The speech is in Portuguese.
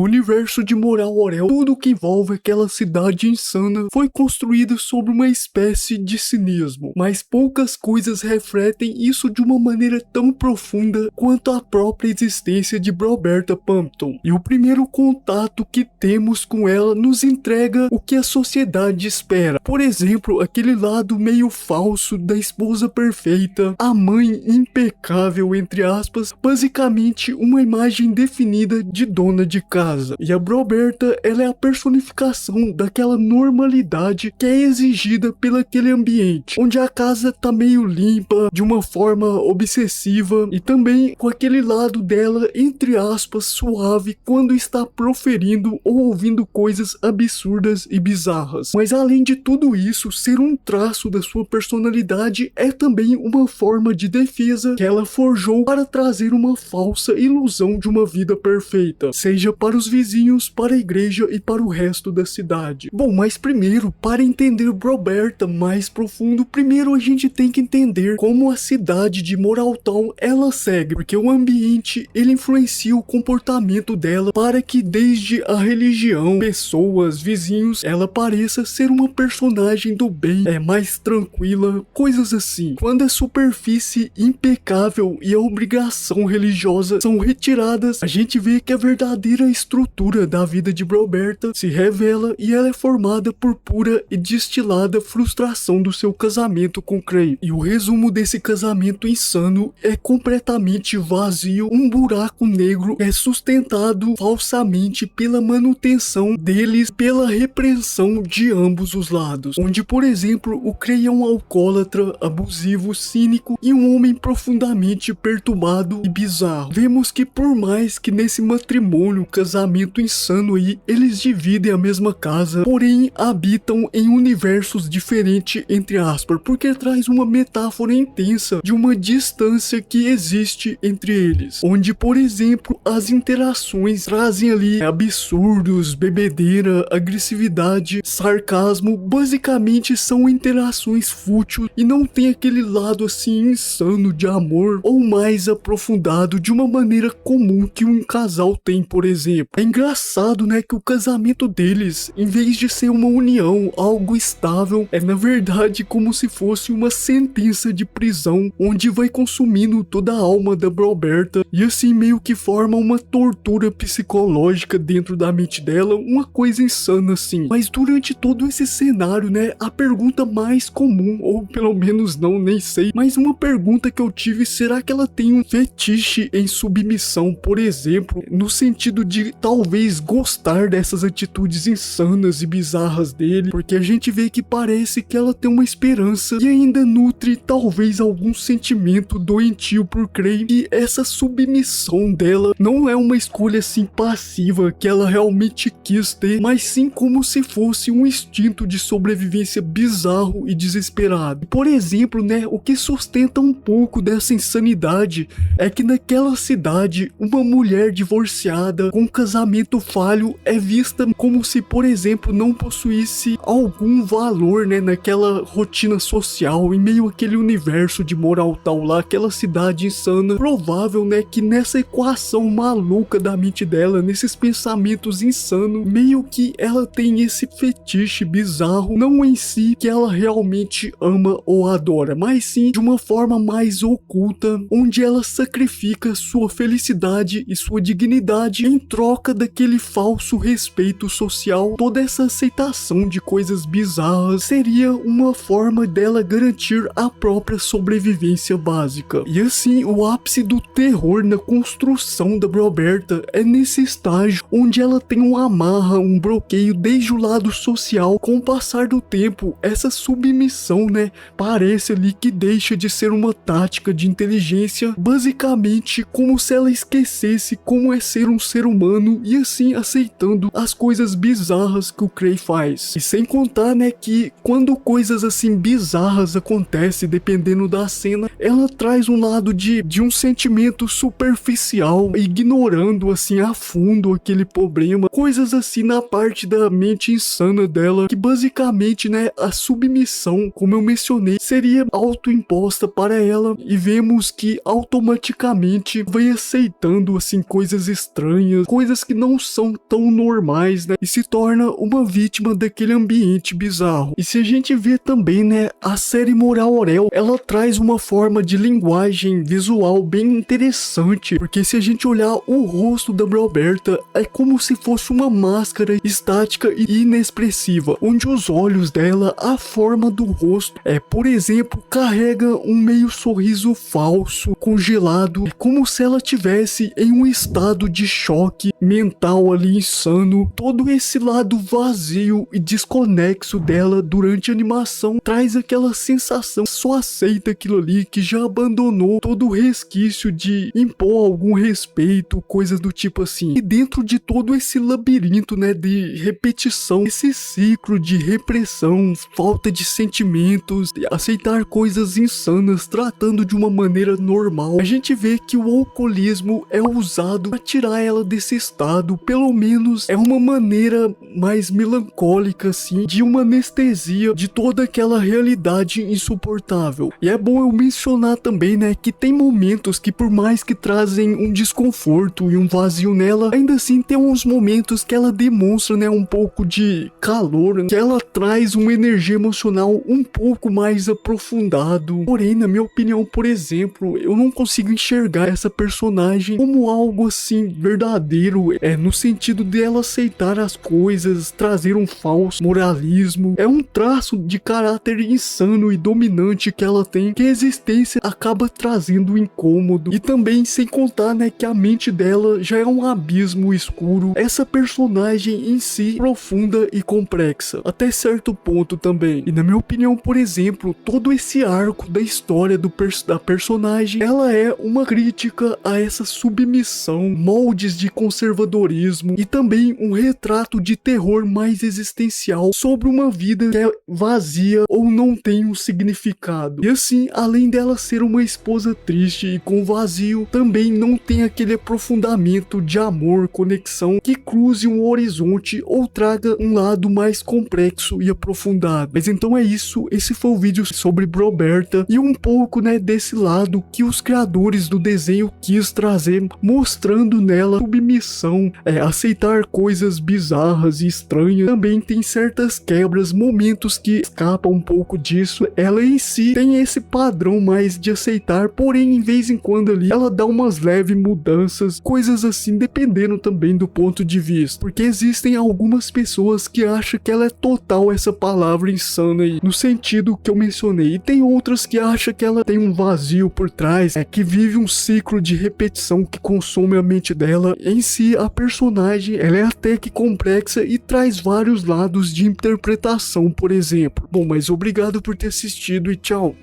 O universo de Moral Orel, tudo que envolve aquela cidade insana, foi construído sobre uma espécie de cinismo, mas poucas coisas refletem isso de uma maneira tão profunda quanto a própria existência de Roberta Pumpton. E o primeiro contato que temos com ela nos entrega o que a sociedade espera. Por exemplo, aquele lado meio falso da esposa perfeita, a mãe impecável, entre aspas, basicamente uma imagem definida de dona de casa. E a Roberta, ela é a personificação daquela normalidade que é exigida pelo aquele ambiente, onde a casa tá meio limpa, de uma forma obsessiva, e também com aquele lado dela, entre aspas, suave, quando está proferindo ou ouvindo coisas absurdas e bizarras. Mas além de tudo isso, ser um traço da sua personalidade é também uma forma de defesa que ela forjou para trazer uma falsa ilusão de uma vida perfeita, seja para os vizinhos, para a igreja e para o resto da cidade. Bom, mas primeiro, para entender Roberta mais profundo, primeiro a gente tem que entender como a cidade de Moraltown ela segue, porque o ambiente ele influencia o comportamento dela para que desde a religião, pessoas, vizinhos, ela pareça ser uma personagem do bem, mais tranquila, coisas assim. Quando a superfície impecável e a obrigação religiosa são retiradas, a gente vê que a verdadeira estrutura da vida de Roberta se revela e ela é formada por pura e destilada frustração do seu casamento com Cray. E o resumo desse casamento insano é completamente vazio, um buraco negro é sustentado falsamente pela manutenção deles, pela repreensão de ambos os lados, onde, por exemplo, o Cray é um alcoólatra, abusivo, cínico e um homem profundamente perturbado e bizarro. Vemos que por mais que nesse matrimônio, casamento insano aí, eles dividem a mesma casa, porém habitam em universos diferentes, entre aspas, porque traz uma metáfora intensa de uma distância que existe entre eles, onde, por exemplo, as interações trazem ali absurdos, bebedeira, agressividade, sarcasmo, basicamente são interações fúteis e não tem aquele lado assim insano de amor ou mais aprofundado de uma maneira comum que um casal tem, por exemplo. É engraçado, né, que o casamento deles, em vez de ser uma união, algo estável, é na verdade como se fosse uma sentença de prisão, onde vai consumindo toda a alma da Roberta e assim meio que forma uma tortura psicológica dentro da mente dela, uma coisa insana assim. Mas durante todo esse cenário, né, a pergunta mais comum, ou pelo menos não, nem sei, mas uma pergunta que eu tive, será que ela tem um fetiche em submissão, por exemplo, no sentido de talvez gostar dessas atitudes insanas e bizarras dele, porque a gente vê que parece que ela tem uma esperança e ainda nutre talvez algum sentimento doentio por Cray, e essa submissão dela não é uma escolha assim passiva que ela realmente quis ter, mas sim como se fosse um instinto de sobrevivência bizarro e desesperado. Por exemplo, né, o que sustenta um pouco dessa insanidade é que naquela cidade, uma mulher divorciada com um casamento falho é vista como se, por exemplo, não possuísse algum valor, né, naquela rotina social, em meio àquele universo de Moraltown lá, aquela cidade insana. Provável, né, que nessa equação maluca da mente dela, nesses pensamentos insanos, meio que ela tem esse fetiche bizarro, não em si que ela realmente ama ou adora, mas sim de uma forma mais oculta, onde ela sacrifica sua felicidade e sua dignidade em troca daquele falso respeito social. Toda essa aceitação de coisas bizarras seria uma forma dela garantir a própria sobrevivência básica. E assim, o ápice do terror na construção da Roberta é nesse estágio onde ela tem uma amarra, um bloqueio desde o lado social. Com o passar do tempo, essa submissão, né, parece ali que deixa de ser uma tática de inteligência, basicamente como se ela esquecesse como é ser um ser humano e assim aceitando as coisas bizarras que o Cray faz. E sem contar, né, que quando coisas assim bizarras acontecem, dependendo da cena, ela traz um lado de um sentimento superficial, ignorando assim a fundo aquele problema, coisas assim na parte da mente insana dela, que basicamente, né, a submissão, como eu mencionei, seria autoimposta para ela, e vemos que automaticamente vai aceitando assim coisas estranhas, coisas coisas que não são tão normais, né? E se torna uma vítima daquele ambiente bizarro. E se a gente vê também, né, a série Moral Orel, ela traz uma forma de linguagem visual bem interessante, porque se a gente olhar o rosto da Roberta, é como se fosse uma máscara estática e inexpressiva, onde os olhos dela, a forma do rosto, por exemplo, carrega um meio sorriso falso, congelado, é como se ela tivesse em um estado de choque mental ali insano. Todo esse lado vazio e desconexo dela durante a animação traz aquela sensação, só aceita aquilo ali, que já abandonou todo o resquício de impor algum respeito, coisas do tipo assim. E dentro de todo esse labirinto, né, de repetição, esse ciclo de repressão, falta de sentimentos, de aceitar coisas insanas, tratando de uma maneira normal, a gente vê que o alcoolismo é usado para tirar ela desse estado. Pelo menos é uma maneira mais melancólica, assim, de uma anestesia de toda aquela realidade insuportável. E é bom eu mencionar também, né, que tem momentos que, por mais que trazem um desconforto e um vazio nela, ainda assim tem uns momentos que ela demonstra, né, um pouco de calor, né, que ela traz uma energia emocional um pouco mais aprofundado. Porém, na minha opinião, por exemplo, eu não consigo enxergar essa personagem como algo assim verdadeiro, no sentido dela aceitar as coisas, trazer um falso moralismo. É um traço de caráter insano e dominante que ela tem, que a existência acaba trazendo incômodo. E também sem contar, né, que a mente dela já é um abismo escuro. Essa personagem em si profunda e complexa, até certo ponto também. E na minha opinião, por exemplo, todo esse arco da história da personagem, ela é uma crítica a essa submissão, moldes de conservadorismo e também um retrato de terror mais existencial sobre uma vida que é vazia ou não tem um significado. E assim, além dela ser uma esposa triste e com vazio, também não tem aquele aprofundamento de amor, conexão que cruze um horizonte ou traga um lado mais complexo e aprofundado. Mas então é isso, esse foi o vídeo sobre Roberta e um pouco, né, desse lado que os criadores do desenho quis trazer, mostrando nela submissão, aceitar coisas bizarras e estranhas. Também tem certas quebras, momentos que escapam um pouco disso. Ela em si tem esse padrão mais de aceitar, porém em vez em quando ali ela dá umas leves mudanças, coisas assim, dependendo também do ponto de vista, porque existem algumas pessoas que acham que ela é total essa palavra insana aí, no sentido que eu mencionei, e tem outras que acham que ela tem um vazio por trás, que vive um ciclo de repetição que consome a mente dela. Em si, a personagem, ela é até que complexa e traz vários lados de interpretação, por exemplo. Bom, mas obrigado por ter assistido e tchau.